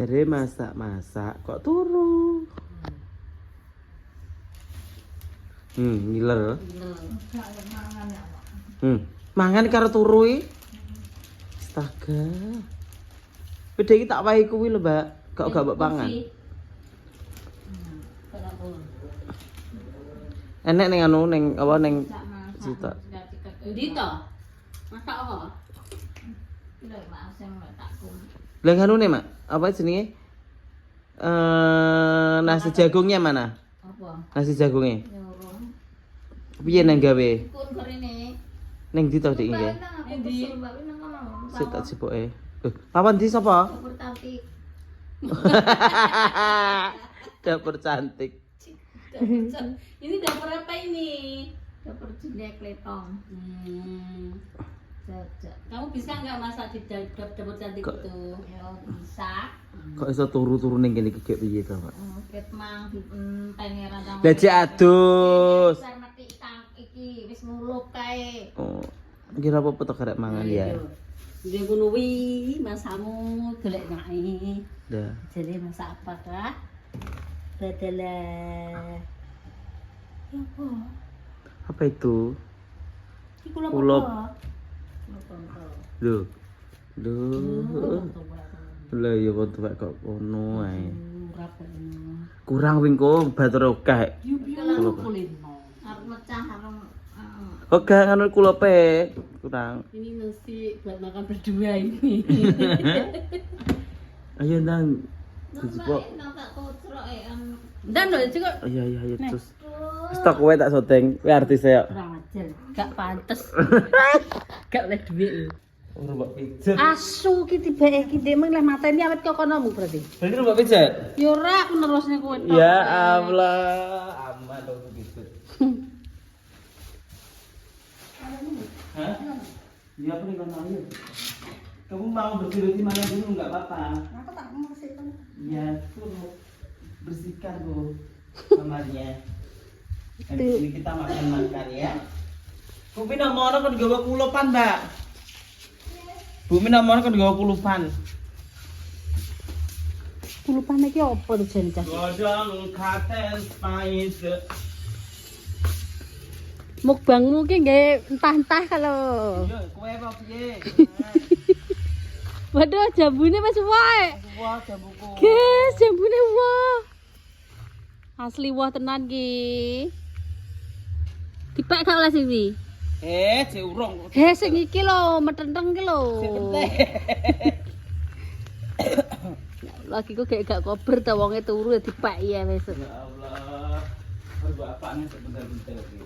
Dari masak-masak kok turu. Ngiler. Mangan karo turu iki. Astaga. Beda iki tak wae kuwi lho, Mbak. Kok gak mbok pangan. Enek ning anu ning apa ning Cita. Endi to? Masak apa? Lah anu nih, Mak. Apa jenenge? Nasi jagungnya mana? Apa? Nasi jagungnya. Nyorong. Piye nang gawe? Kun korene. Ning ndi to Dik iki? Endi? Sik tak cipoke. Papan ndi sapa? Dapur cantik. Dapur cantik. Ini dapur apa ini? Dapur jelek letong. Kamu bisa nggak masak di dapur cantik itu? Ya bisa. Kok iso turu-turu ning kene iki piye to, Pak? Ket mang pangeran tamu. Lah jek adus. Wis mati kang iki wis ngulup kae. Oh. Kira apa to karek mangan ya? Dia ngono wi, masamu golek nae. Dah. Jadi masak apa kah? Dadalah. Ya apa? Apa itu? Iki kula Kulup. apa? Lho. Lho. Lah ya kok tuwek kok kono ae. Kurang wingko batur akeh. Arep mecah arep Oke, nganu kulope. Kurang. ini nasi buat makan berdua ini. Ayo nang. Dijipok. Dan lho juga Iya terus. Stok kowe tak syuting, kowe artis ya. kurang ajar, gak pantes. Gak oleh duit lho. Ora mbok pijet. Asu ki tibake ki ndek mung leh mateni awet kok kono mu berarti. Berarti mbok pijet. Ya ora aku nerusne kowe tok. Ya Allah, aman dong pijet. Hah? Iya aku nih kan ayo. Kamu mau bersih-bersih mana dulu nggak apa-apa. Aku tak mau bersihkan. Iya, tuh bersihkan tuh kamarnya. Nanti ini kita makan ya. Bumi nomor kan gawa kulupan, Mbak. Bumi nomor kan gawa kulupan. Kulupan iki apa to jen cah? Godong katen spice. Mukbangmu ki nggih entah-entah kalau. Yo, kowe apa piye? Waduh, jambune wis wae. Wah, jambuku. Guys, jambune wah. Asli wah tenan ki. Dipek gak oleh sini. Cek urung. Sing iki lho, metenteng ki lho. Lagi kok kayak gak kober ta wonge turu ya dipek ya wis. Ya Allah. Bapaknya sebentar-bentar iki.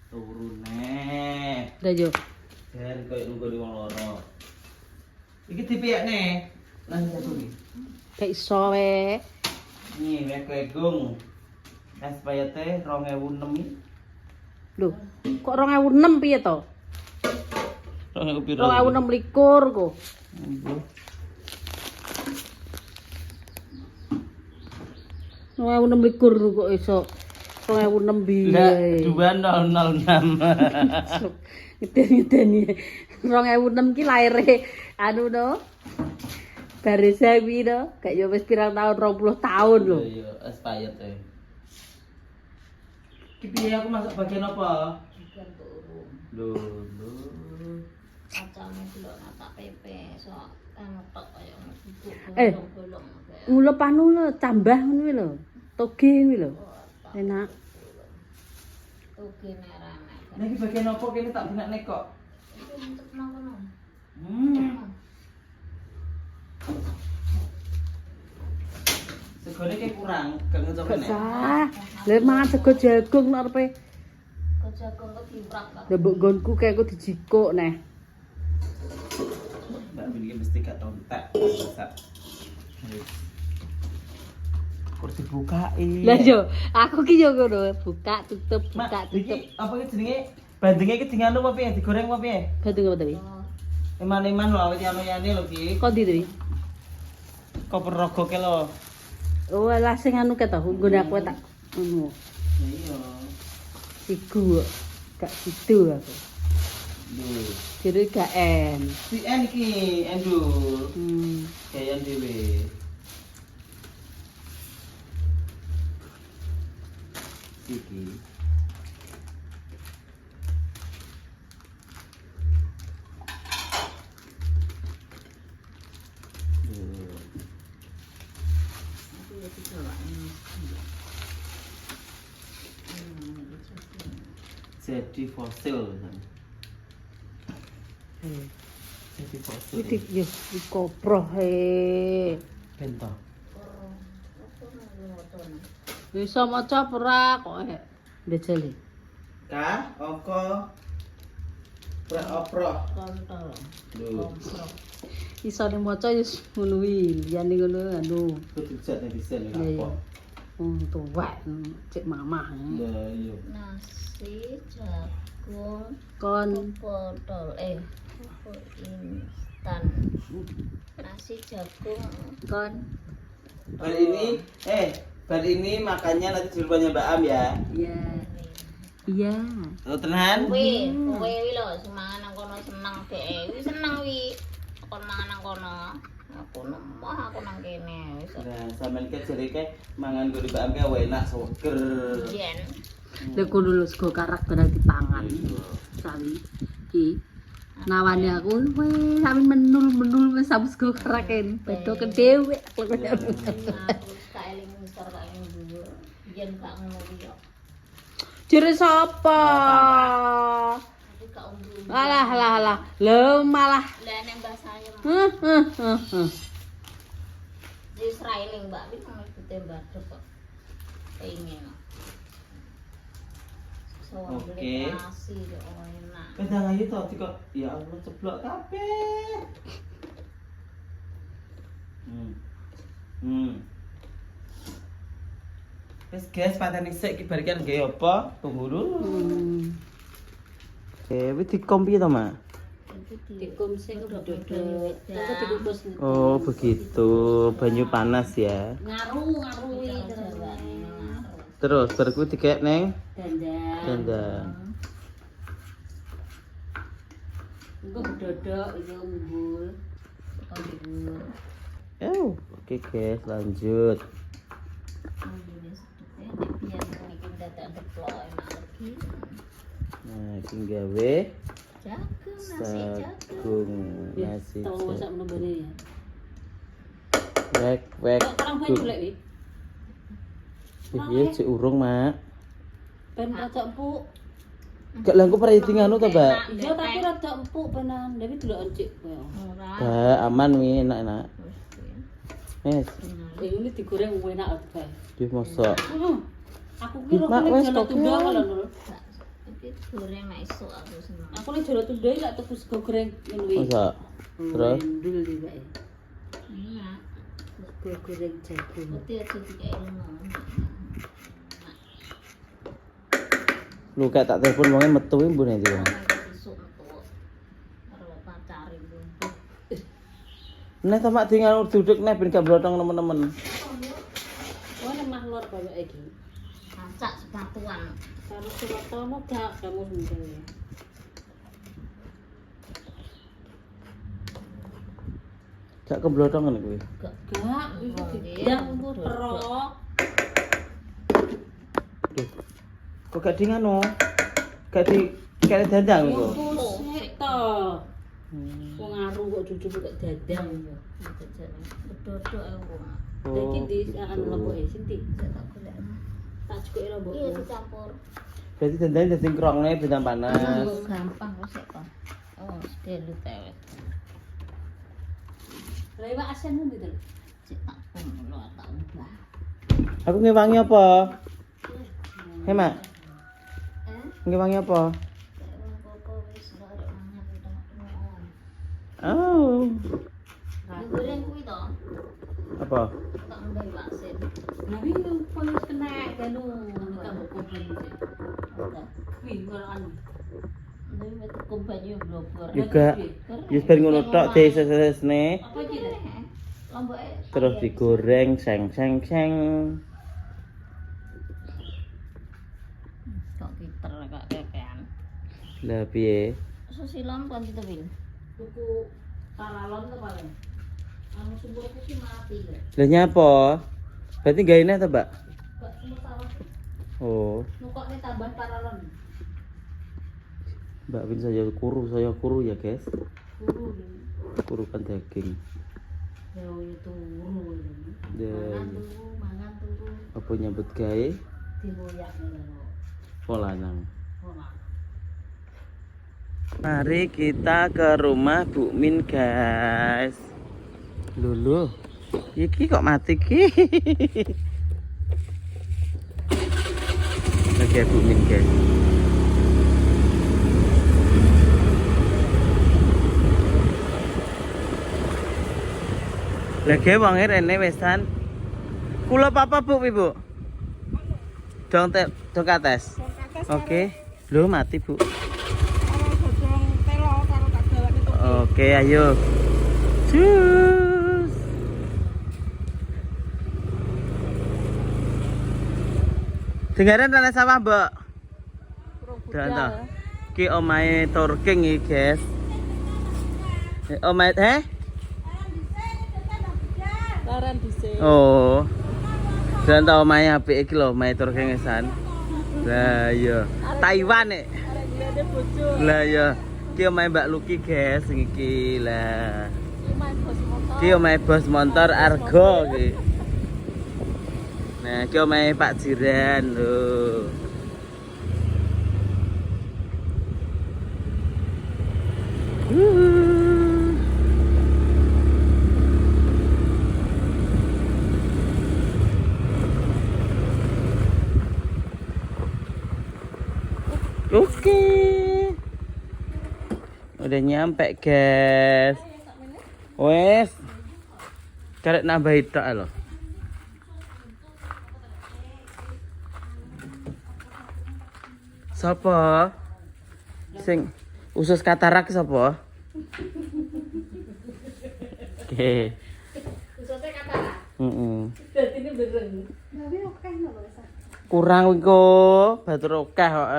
Turune. Dah yo. Dan koyo nunggu di wong loro. Iki dipiyakne. Lah satu iki. Gak iso we. Nih, wek legung. SPYT 2006 iki. Lho, kok 2006 piye to? 2000 piro? 2006 likur kok. Nggih. 2006 likur kok iso 2006 piye. Lah 2006. Ngeden-ngeden 2006 ki laire anu no. Barisa wi no, gak yo wis pirang tahun 20 tahun lho. Iya, SPYT. Iki piye aku masak bagian apa? Bagian turu. Lho. Kacane delok nata pepe so anu tok kaya golong. Ngulep anu lho, tambah ngono kuwi lho. Toge kuwi lho. Enak. Toge merah. Nah, iki bagian apa kene tak dinakne kok? Iki untuk nang kono. Segone ki kurang, gak ngecoba nek. Sah. Lah mangan sego jagung nek arepe. Sego jagung kok diurak kok. Lah mbok nggonku kae kok dijikuk neh. Mbak iki mesti gak tau entek masak. Kok dibukain. Lah yo, aku ki yo ngono, buka tutup, buka Mak, iki tutup. apa iki jenenge? Bandenge iki dinganu apa piye? Digoreng apa piye? Gantung apa tadi? Iman-iman lho awet yane lho iki. Kok ndi tadi? Koper rogo ke lho. Oh, lah sing anu ke to, nggon aku tak ngono. Iya. Iku. Gak gitu aku. Duh. Jadi gak en. Si en iki endul. Kayak dhewe. Iki. Jadi fosil kan. Jadi fosil. Iki yo dikoproh Bento. Bisa maca ora kok ndejeli. Ka, oko. Oproh. Kontol. Lho, Iso maca yo ngono wi, liyane ngono anu. kudu jat netizen Iya, iya. apa? Tuwek cek mamah. Ya iya. Nasi jagung Kon botol pupuk instan. Nasi jagung kon Bar ini makannya nanti di rumahnya Mbak Am ya. iya. Iya. Tuh tenan. kowe lho semangan nang kono seneng dhek. Wis seneng wi. Kon mangan nang kono. Aku nemah aku nang kene wis. Nah, sampean ke jere ke mangan guri Mbak Am ke enak seger. Yen Lha kudu lho sego karak barang dipangan. Sawi iki nawani aku kowe sami menul wis sami sego karak en. Bedo ke dhewe. aku kaeling ngisor kaeling dhuwur. Yen gak ngono wi yo. Jere sapa? Aku gak umbu. Alah. Lho malah Lah nek Mbah Sayem Heh. wis railing Mbak wi nang ibute Mbak kok. Pengen. Oke. Nasi yo enak. Pedang ayu to kok ya Allah ceblok kabeh. Wes guys, pateni sik iki barikan gawe apa? Tunggu dulu. Wis dikom piye to, Mak? Dikum sing dodok. Tunggu dikukus. Oh, begitu. Banyu panas ya. Ngaru-ngarui Terus berku dikek neng dandang. dandang. Engko bedodok iki umbul. Oke guys, lanjut. Nah, iki gawe jagung nasi Tahu sak jagung. menembane ya. Wek Orang banyu lek iki. Iya, cek urung, Mak. Ben rada empuk. Gak langku perhitungan anu to, Mbak? Iya tapi rada empuk benan. Tapi deloken cek koyo. Mbak, aman wi, enak-enak. Wes, Ini digoreng enak bae. di mosok. Aku kira Mak, kene wes, jolo kok tunda ya? kalau lho. Iki goreng nek esuk aku seneng. Aku nek jolo tunda iki lak tuku sego goreng ngono wi. Mosok. Terus Ndul iki bae. Enak. Sego goreng jagung. Putih aja dikek ilmu. lu kayak tak telepon wonge metu iki mbune ndi. Esuk metu. Karo pacare bumbuk. Nek ta mak dingan duduk nek ben gak blotong temen-temen. Oh nek mah lor bawa iki. Masak sepatuan. Kalau sewaktu gak kamu sendiri. Gak keblotong ngene kuwi. Gak Gak, iki yang terok. Kok gak di nganu? Gak di kayak dandang kok. Pusik to. Wong aru kok cucu kok dadang yo. Bedodok aku. Lah iki di anu lemboke sinti. Tak golek. Tak cukup lemboke. Iya dicampur. Berarti dandang dadi krongne bidang panas. Gampang kok sik kok. Oh, sedelu tewet. Lah iwak asin ndi to? Cek tak pun tak ubah. Aku ngewangi apa? Hei, Mak. Ngewangi apa? Oh. Goreng kuwi to. Apa? Tak mbah wasin. Lah iki koyo kena kanu nek mbok kopi. Kuwi ngono. Ndek metu kompanyo blogger. Juga wis bar ngono tok disesesne. Apa iki lho? Lomboke Terus digoreng seng. kok kiter kok kekean. Lah piye? Susilon kan kita bil. Tuku paralon tuh paling. Anu sumur kuwi mati lho. Lah nyapa? Berarti gaene ta, Mbak? Gak sumur sawah. Oh, Nukokne tambah paralon. Mbak Win saya kuru ya, guys. Guru. Kurukan daging. Ya itu guru. Ya, Mangan turu. apa nyambut gawe? Diroyak lho. Polanang. Ora. Mari kita ke rumah Bu Min, guys. Lulu, iki kok mati ki? Lagi Bu Min, guys. Lagi wonge rene wesan. Kula apa Bu, Ibu? Dong kates. Oke. Lho mati, Bu. Oke, ayo. Cus. Dengaran tanah sawah, Mbak. Danto. Ki omahe Turking iki, guys. Omahe Laran dhisik. Oh. Danto omahe apik iki lho, omahe Turking esan. Lah iya. Taiwan nek. Arek ngene bojo. Lah iya. Ki omahe Mbak Luki, guys, iki lah. Main bos motor. Ki omahe bos motor Argo iki. Nah, ki omahe Pak Jiran lho. Oke. Udah nyampe, guys. Wes. Karek nambahi tok lho. Sapa? Sing usus katarak sapa? Oke. Usute kata. Heeh. Dadine bereng. Kurang iku, batur akeh kok.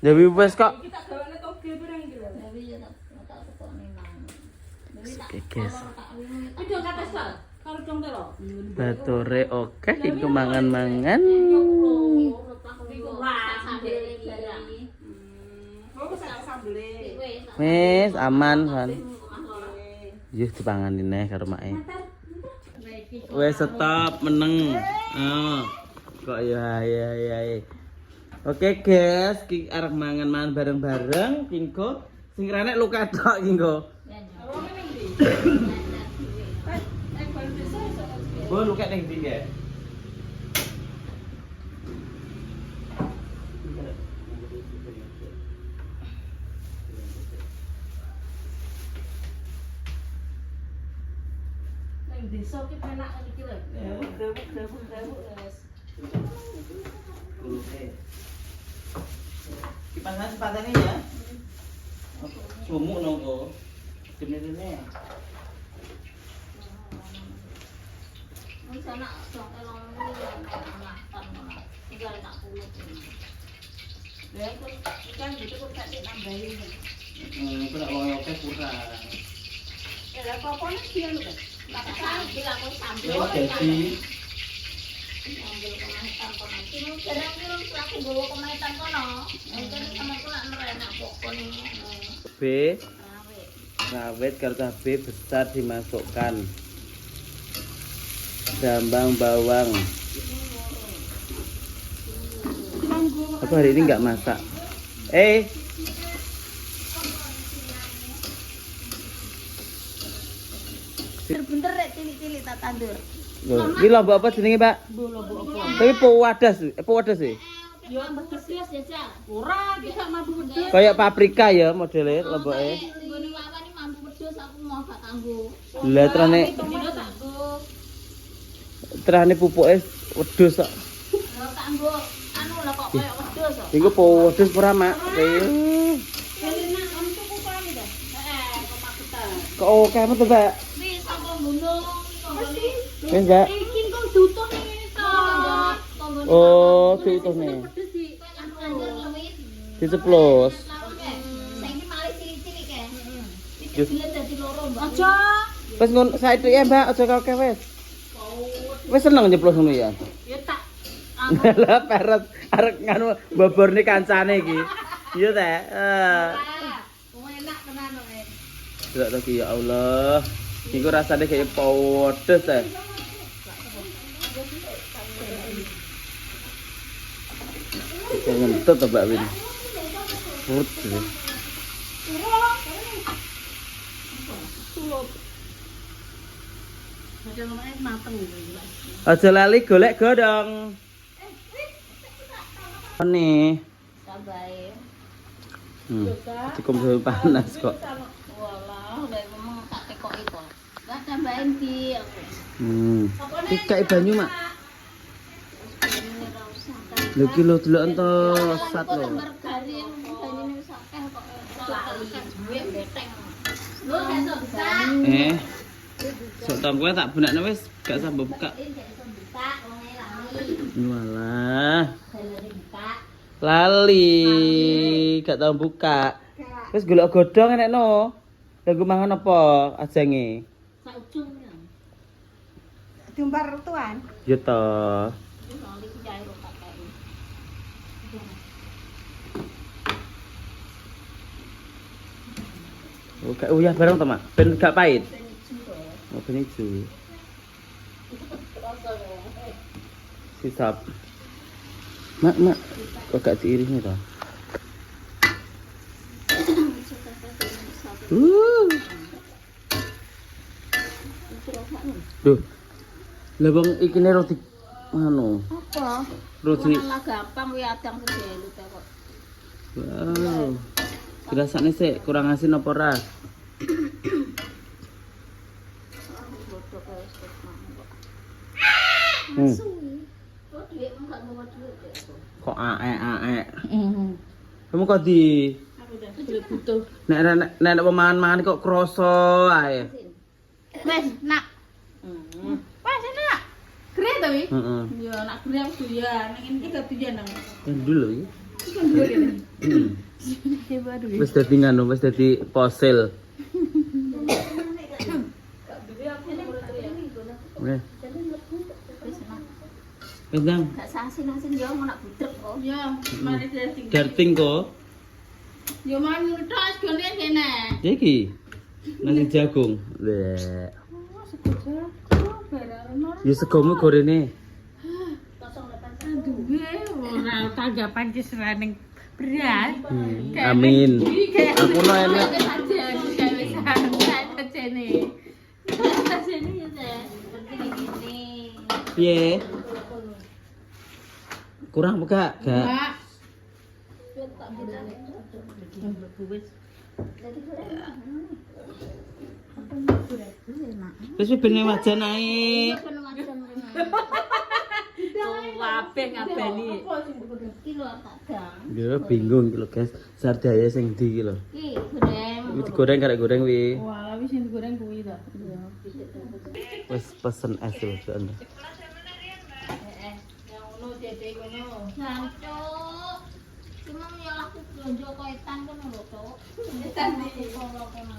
Dewi wes kok. Kita gawane toge pirang iki lho. Tapi ya tak tekone nang. Oke, guys. Video kates Pak. Karo dong telo. Bature oke iku mangan-mangan. Wes aman kan. Yuh dipangani neh karo make. Wes stop meneng. Oh. Kok ya. Oke guys, ki arep mangan-mangan bareng-bareng kingko sing renek luka tok kingko. Bo luka ning ndi, guys? Ning desa ki penak iki lho. Dawuk wis. Kipasan sepatane ya. Sumuk nongko. Dene-dene. Wis ana dong elong anak tan ngono. Tinggal tak kulit. Ya iku kan gitu kok tak nambahin. Kena wong oke kurang. Ya lah popone dia lho. Tak bilang aku sambil. Ya jadi Ambil kemahitan kono. Kini kira-kira aku bawa kemahitan kono. Itu sama aku nak nerenak pokoknya. B rawit karo cabai besar dimasukkan. Jambang bawang. Aku hari ini nggak masak. Bener-bener rek cilik-cilik tak tandur. Loh, iki lombok apa jenenge, Pak? Tapi pewadas sih. Yo pedes ya, Jajal. Ora bisa mampu wedhus. Kayak paprika ya modele lomboke. Nggone wawan iki mampu wedhus aku mau gak kanggo. Lah terane Dino tak go. terane pupuke wedhus kok. Lah kanggo anu lah kok koyo wedhus kok. Iku pewadas ora, Mak? Enak on tuku kok iki dah. Kok paketan. Kok oke apa tuh, Mbak? Wis sampun gunung iki Wis, Mbak. Iki kok dutuh ning ngene to. Oh, diutuhne. Pedes sih. tandur lewit. Diceplos. Saiki malah cilik-cilik kae. Yo. Dicebelet dadi loro, Mbak. Aja. Wis ngono saiki ya, Mbak, aja kakek wis. Wis seneng nyeplos ngono ya. Ya tak Lah peret arek nganu boborne kancane iki. Iya teh. enak tenan kok. Delok to ki ya Allah. Iku rasane kayak pedes teh. Ngentut to Mbak Win. Urut sih. Macam mateng gitu. Aja lali golek godhong. Nih. Sabae. Cukup suhu panas kok. Walah, udah ngomong tak tekok itu. Gak tambahin di aku. Dikai banyu, Mak. Lho ki lho deloken to sat lho. Gambar garing banyune wis akeh kok. Lali duwe beteng. Lho esuk bisa. Sok tampoke tak benakno wis gak sambung buka. Esuk bisa wong lali. Walah. Dalane buka. Lali, gak tau buka. Wis golek godhong enekno. Lah gue mangan apa ajenge? Sak ujungnya. Diumbar tuan. Ya to. Lali ki jae kok pakai. Oh, gak uyah bareng to, Mak. Ben gak pahit. Oh, ben ijo. Sisap. Mak, kok gak diiringi to? Duh. Lah wong iki ne roti anu. Apa? Roti. Malah gampang kuwi adang sedelu kok. Wow. Dirasane sik kurang asin apa ora? Kok aek. Kamu kok di Butuh. nek pemangan-mangan kok kroso ae. Wes, nak. Wes, nak. Gre to wi? Heeh. Ya, nak gre aku doyan. Ning iki gak doyan nang. Dulu iki. Iki kan duwe kene. Coba dulu. Wis dadi nganu, wis dadi fosil. Oke. Endang, Gak sasin-asin yo ngono budrek kok. Ya, mari dadi. garting kok. Ya man tok gone kene. Iki. Nasi jagung. Lek. Ya segomu gorene. Duwe ora tanggapan ki seraning beras. Amin. Aku no enak. Piye? Kurang buka? Gak. Wis ben wajan ae. Kabeh ngabani. Iki lho kadang. Ya bingung iki lho, guys. Sardaya sing ndi iki lho. Iki goreng. Iki digoreng karek goreng wi. Wah, wis sing goreng kuwi to. Wis pesen es lho, Jan. Yang ngono tete ngono. Jancuk. Cuma ya aku blonjo kok etan kono lho, Cuk. Etan iki kok kono.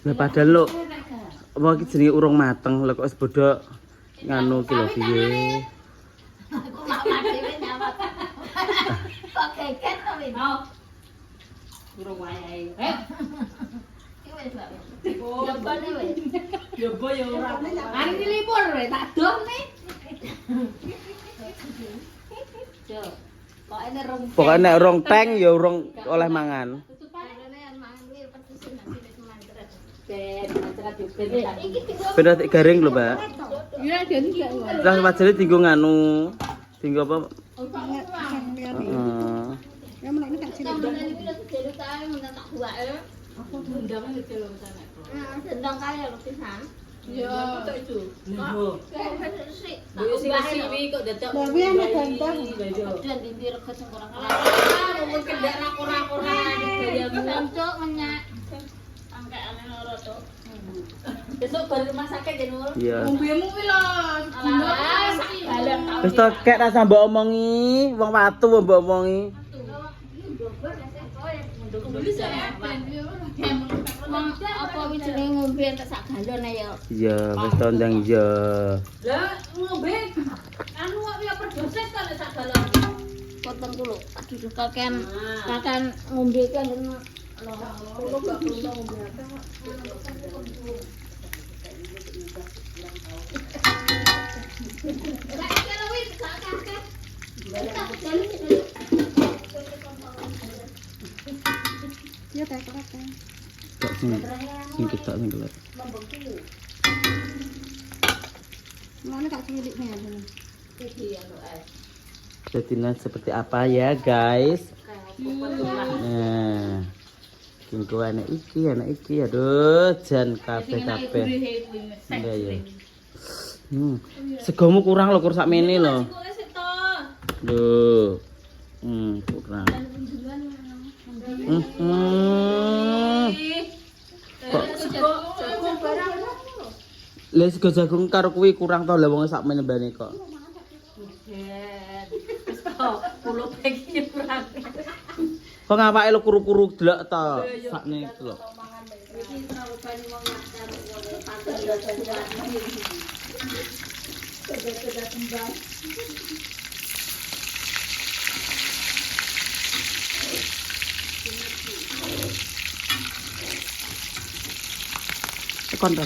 Lah padahal lho apa iki jenenge urung mateng lho kok wis bodho nganu ki lho piye. Aku mama dhewe nyawat. Kok geget to wis. Urung wayahe. Iki wis lho. Ya bane wis. Ya bo ya ora. Hari iki libur wae tak dom nih. Cuk. Kok ene rong. Pokoke nek urung teng ya urung oleh mangan. Ben rada garing lho, Mbak. Ya den iki. Lah wajane dienggo nganu. Dienggo apa? Heeh. Ya meneh tak sini. Aku dendang iki lho sana. Dendang kaya lho pisan. Ya, kok itu. Kok Siwi kok dadak. Lah wi ana ganteng. dan dinti reget sing kurang Mungkin kendak rakor-rakoran gayamu. Cuk menyak. Angkane loro, Cuk. Besok baru rumah sakit ya Nul. Iya. Ngombemu kuwi lho. Alah, sak galon tau. Wis to kek rasa mbok omongi, wong watu mbok omongi. Wong apa wis jenenge ngombe entek sak galon ae ya. Iya, wis to ndang iya. Lah ngombe anu kok ya perdosis kan sak galon. Potong kulo. Aduh kakean ngombe kan Ya tak kok. Kok sing ketok sing kelet. Mana tak cilik nih ada. Jadinya seperti apa ya guys? Nah, kingko anak iki, aduh, jan kabeh. Iya ya. Segomu kurang lho kur sakmene lho. Lho. Kurang. Kok lha sego jagung karo kuwi kurang to lha wong sakmene mbane kok. Wis to, kulo iki kurang. Kok ngawake lo kuru-kuru delok to sakne iki lho. Tekan to.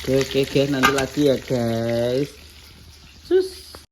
Oke, nanti lagi ya guys.